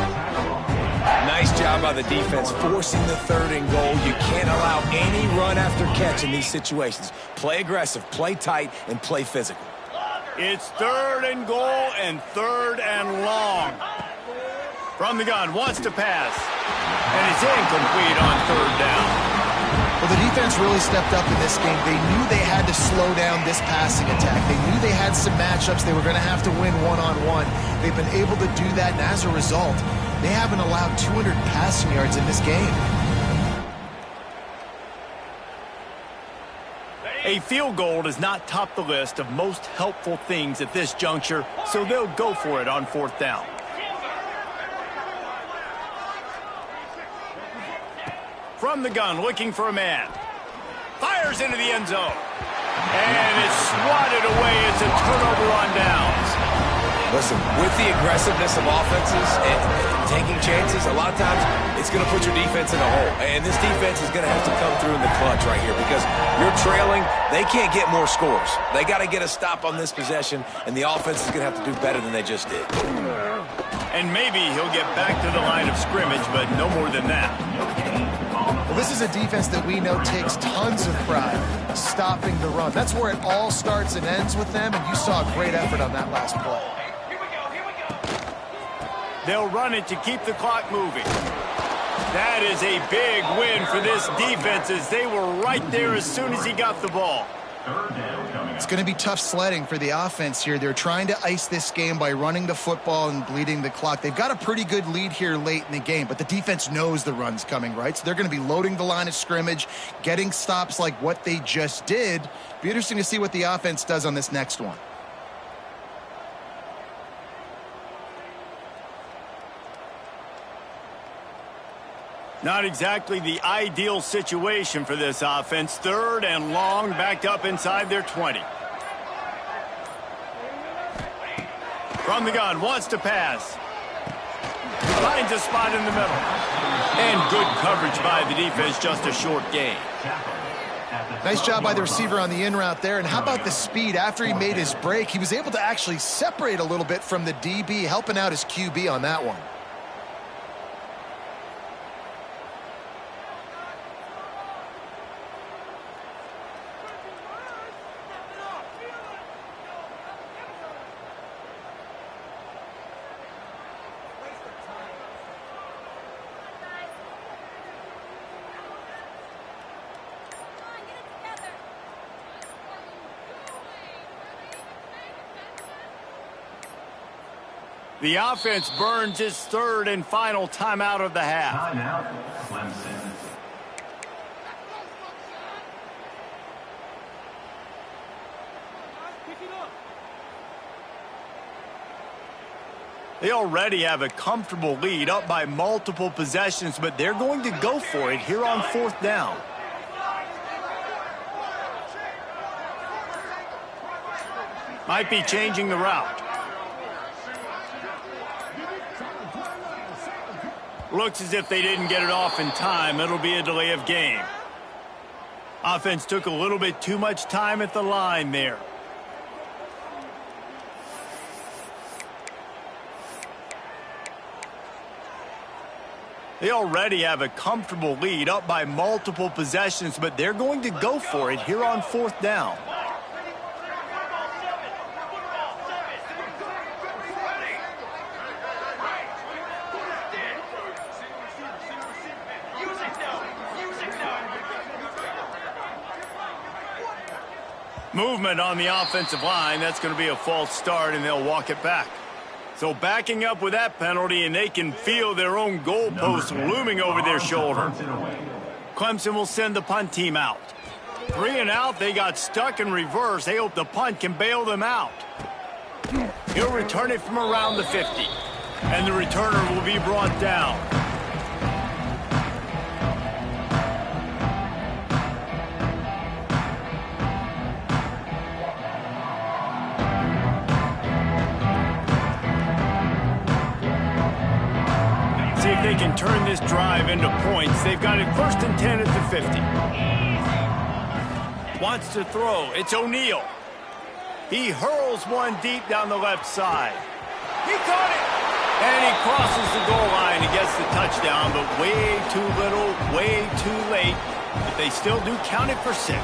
S2: Nice job by the defense forcing the third and goal. You can't allow any run after catch in these situations. Play aggressive, play tight, and play physical.
S1: It's third and goal and third and long. From the gun, wants to pass. And it's incomplete on third down.
S3: Well, the defense really stepped up in this game. They knew they had to slow down this passing attack. They knew they had some matchups they were going to have to win one-on-one. They've been able to do that, and as a result, they haven't allowed 200 passing yards in this game.
S1: A field goal does not top the list of most helpful things at this juncture, so they'll go for it on fourth down. From the gun, looking for a man. Fires into the end zone. And it's swatted away. It's a turnover on downs.
S2: Listen, with the aggressiveness of offenses and taking chances, a lot of times it's going to put your defense in a hole. And this defense is going to have to come through in the clutch right here because you're trailing. They can't get more scores. They got to get a stop on this possession, and the offense is going to have to do better than they just did.
S1: And maybe he'll get back to the line of scrimmage, but no more than that.
S3: Well, this is a defense that we know takes tons of pride stopping the run. That's where it all starts and ends with them, and you saw a great effort on that last play.
S1: They'll run it to keep the clock moving. That is a big win for this defense as they were right there as soon as he got the ball.
S3: It's going to be tough sledding for the offense here. They're trying to ice this game by running the football and bleeding the clock. They've got a pretty good lead here late in the game, but the defense knows the run's coming, right? So they're going to be loading the line of scrimmage, getting stops like what they just did. Be interesting to see what the offense does on this next one.
S1: Not exactly the ideal situation for this offense. 3rd and long, backed up inside their 20. From the gun, wants to pass. Finds a spot in the middle. And good coverage by the defense, just a short gain.
S3: Nice job by the receiver on the in route there. And how about the speed? After he made his break, he was able to actually separate a little bit from the DB, helping out his QB on that one.
S1: The offense burns its 3rd and final timeout of the half.
S5: Timeout, Clemson.
S1: They already have a comfortable lead, up by multiple possessions, but they're going to go for it here on 4th down. Might be changing the route. Looks as if they didn't get it off in time. It'll be a delay of game. Offense took a little bit too much time at the line there. They already have a comfortable lead, up by multiple possessions, but they're going to go for it here on 4th down. Movement on the offensive line. That's going to be a false start, and they'll walk it back. So backing up with that penalty, and they can feel their own goalpost looming over their shoulder. Clemson will send the punt team out. 3 and out. They got stuck in reverse. They hope the punt can bail them out. He'll return it from around the 50. And the returner will be brought down. They can turn this drive into points. They've got it 1st and 10 at the 50. Wants to throw. It's O'Neal. He hurls one deep down the left side. He caught it! And he crosses the goal line and gets the touchdown, but way too little, way too late. But they still do count it for 6.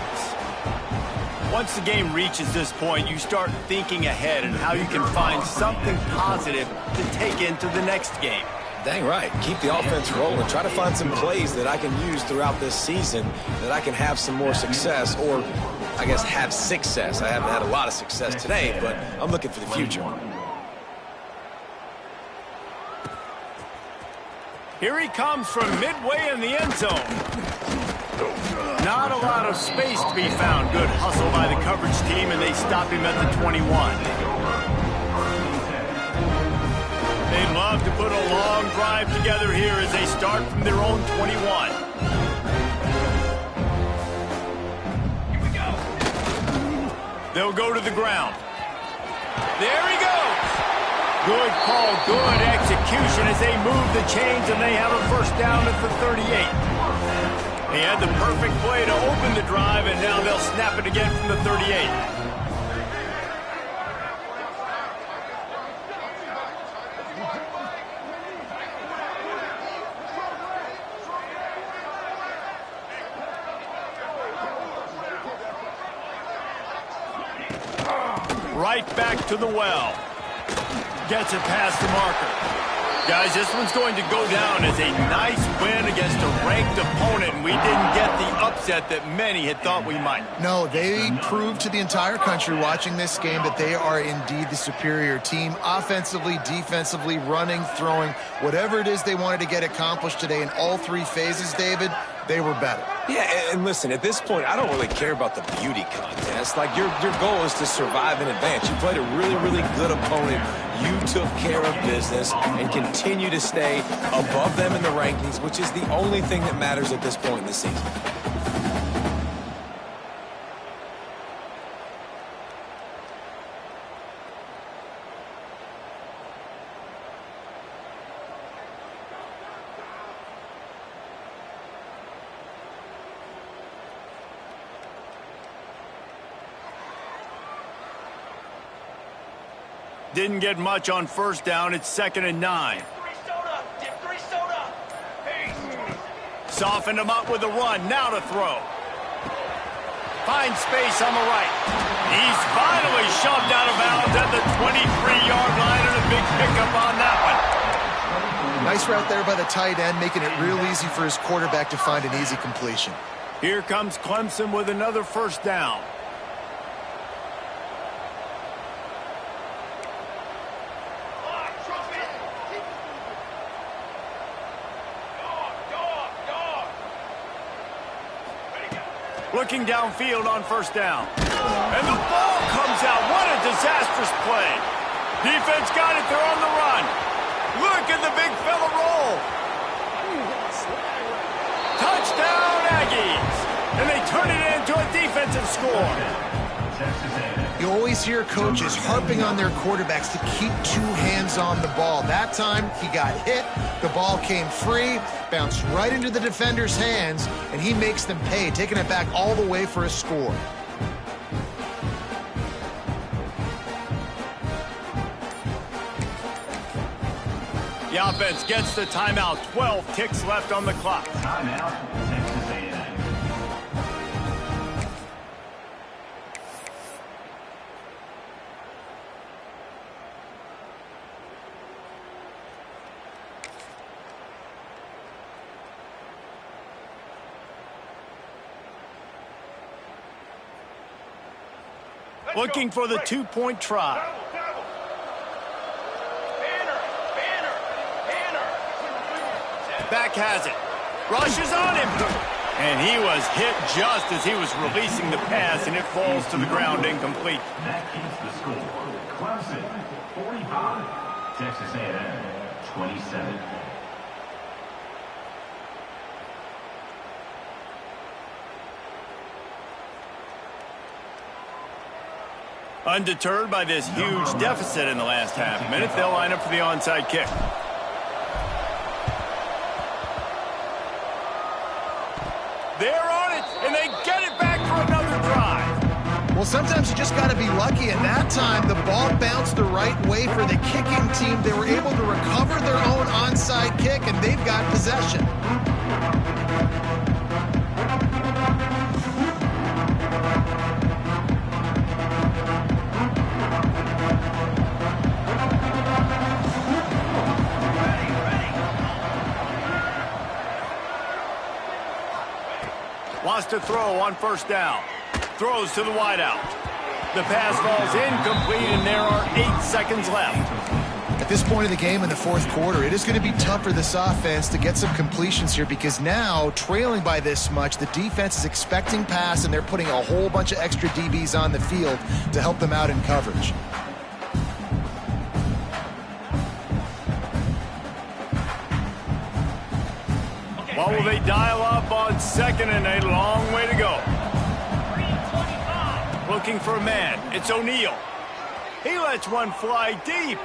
S1: Once the game reaches this point, you start thinking ahead and how you can find something positive to take into the next game.
S2: Dang right. Keep the offense rolling. Try to find some plays that I can use throughout this season that I can have some more success, or I guess have success. I haven't had a lot of success today, but I'm looking for the future.
S1: Here he comes from midway in the end zone. Not a lot of space to be found. Good hustle by the coverage team, and they stop him at the 21. They'd love to put a long drive together here as they start from their own 21. Here we go. They'll go to the ground. There he goes. Good call, good execution as they move the chains, and they have a 1st down at the 38. They had the perfect play to open the drive, and now they'll snap it again from the 38. Right back to the well. Gets it past the marker. Guys, this one's going to go down as a nice win against a ranked opponent, and we didn't get the upset that many had thought we might.
S3: No, they proved to the entire country watching this game that they are indeed the superior team. Offensively, defensively, running, throwing, whatever it is they wanted to get accomplished today in all three phases, David, they were better.
S2: Yeah, and listen, at this point, I don't really care about the beauty contest. Like, your goal is to survive and advance. You played a really, really good opponent. You took care of business and continue to stay above them in the rankings, which is the only thing that matters at this point in the season.
S1: Didn't get much on first down. It's 2nd and 9. Softened him up with a run. Now to throw. Finds space on the right. He's finally shoved out of bounds at the 23-yard line, and a big pickup on that one.
S3: Nice route there by the tight end, making it real easy for his quarterback to find an easy completion.
S1: Here comes Clemson with another first down. Looking downfield on first down. And the ball comes out. What a disastrous play. Defense got it. They're on the run. Look at the big fella roll. Touchdown, Aggies. And they turn it into a defensive score.
S3: You always hear coaches harping on their quarterbacks to keep two hands on the ball. That time, he got hit, the ball came free, bounced right into the defender's hands, and he makes them pay, taking it back all the way for a score.
S1: The offense gets the timeout. 12 ticks left on the clock.
S5: Timeout, Texas A&M.
S1: Looking for the two-point try. Back has it. Rushes on him. And he was hit just as he was releasing the pass, and it falls to the ground incomplete.
S5: That keeps the score. Clemson, 45. Texas A&M, 27.
S1: Undeterred by this huge deficit in the last half minute, they'll line up for the onside kick. They're on it, and they get it back for another drive.
S3: Well, sometimes you just got to be lucky, and that time the ball bounced the right way for the kicking team. They were able to recover their own onside kick, and they've got possession.
S1: Wants to throw on first down. Throws to the wideout. The pass falls incomplete, and there are 8 seconds left.
S3: At this point of the game in the fourth quarter, it is going to be tough for this offense to get some completions here because now, trailing by this much, the defense is expecting pass, and they're putting a whole bunch of extra DBs on the field to help them out in coverage.
S1: What will they dial up on 2nd and a long way to go? Looking for a man. It's O'Neal. He lets one fly deep.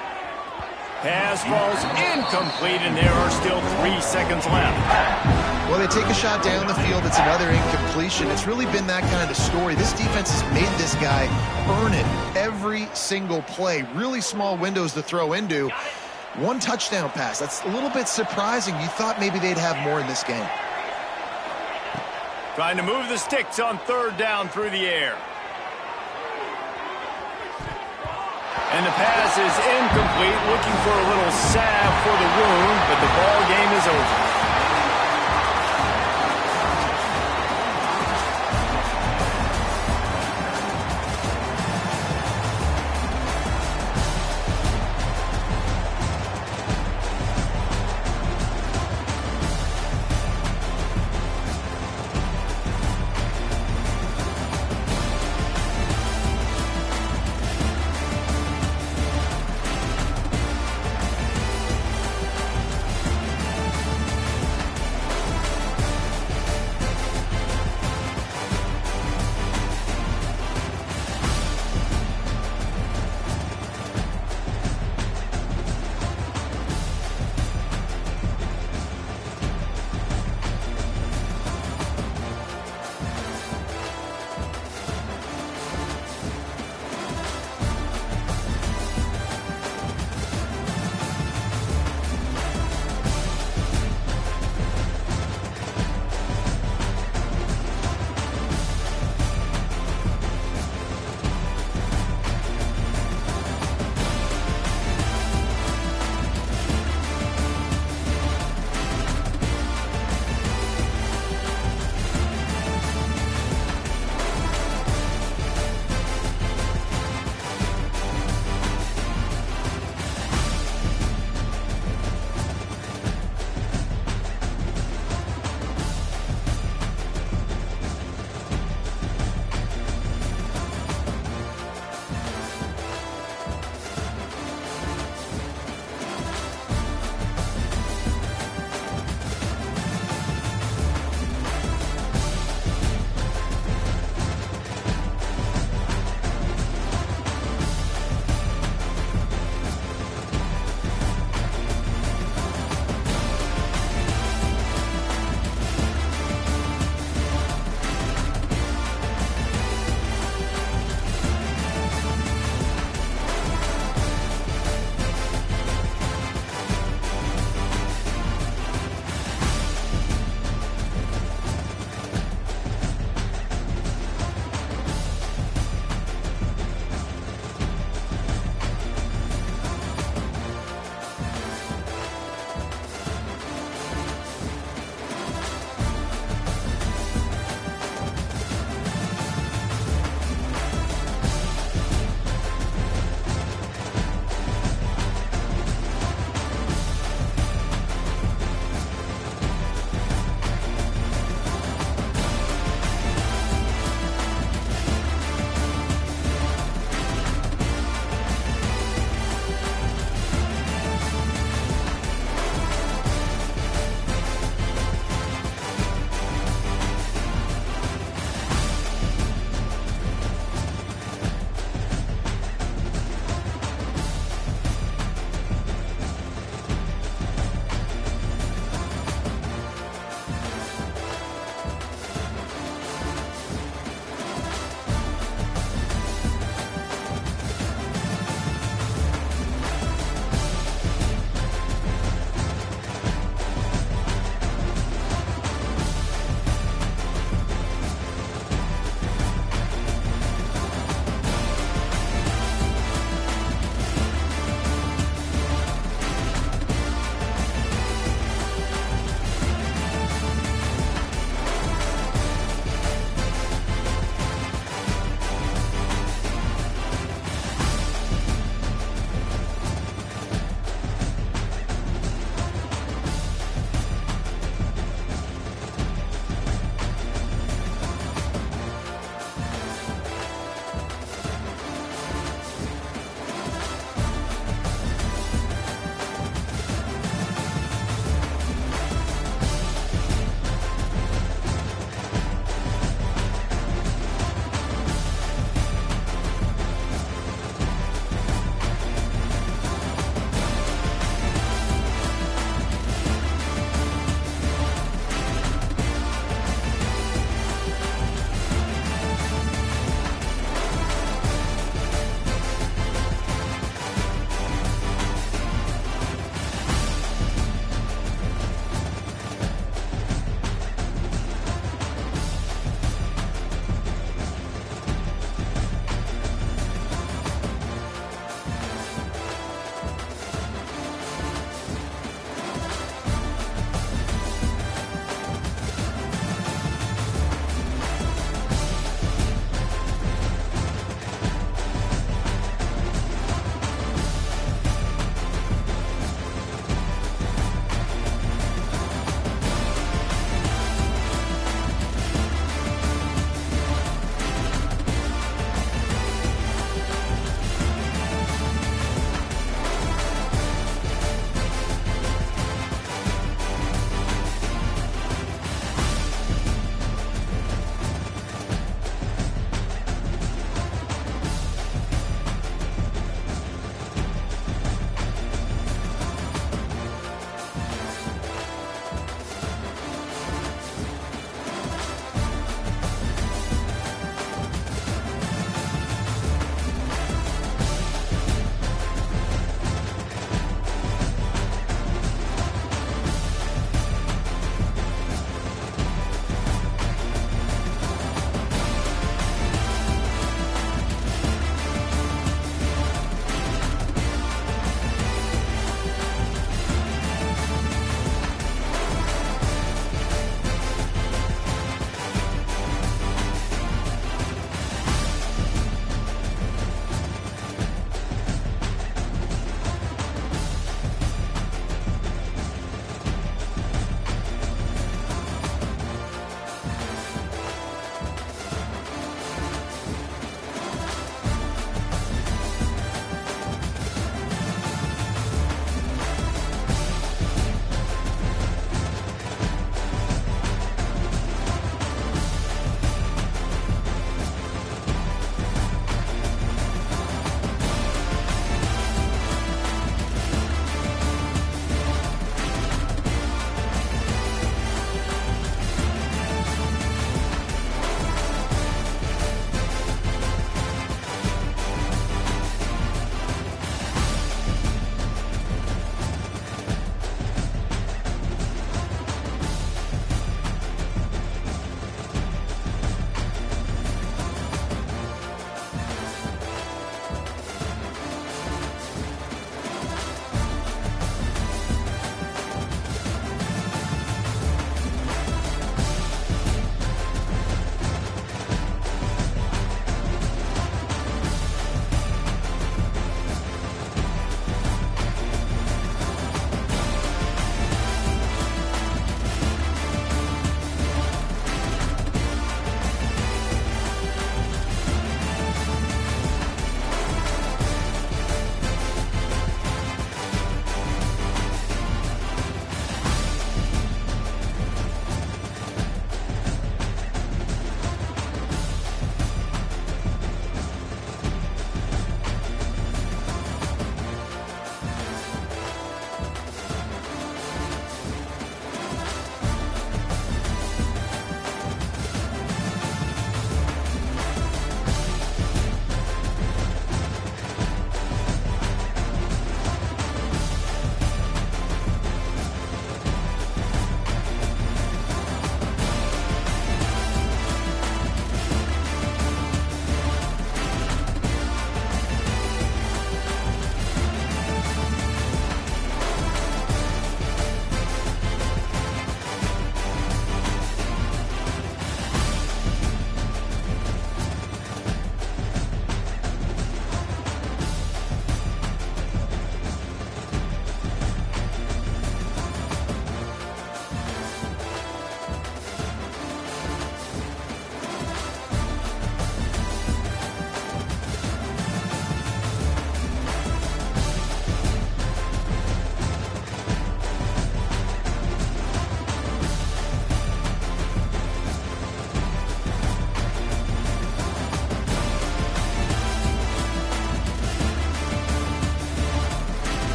S1: Pass falls incomplete, and there are still 3 seconds left.
S3: Well, they take a shot down the field. It's another incompletion. It's really been that kind of story. This defense has made this guy earn it every single play. Really small windows to throw into. One touchdown pass. That's a little bit surprising. You thought maybe they'd have more in this game.
S1: Trying to move the sticks on 3rd down through the air. And the pass is incomplete. incomplete, looking for a little salve for the wound, but the ball game is over.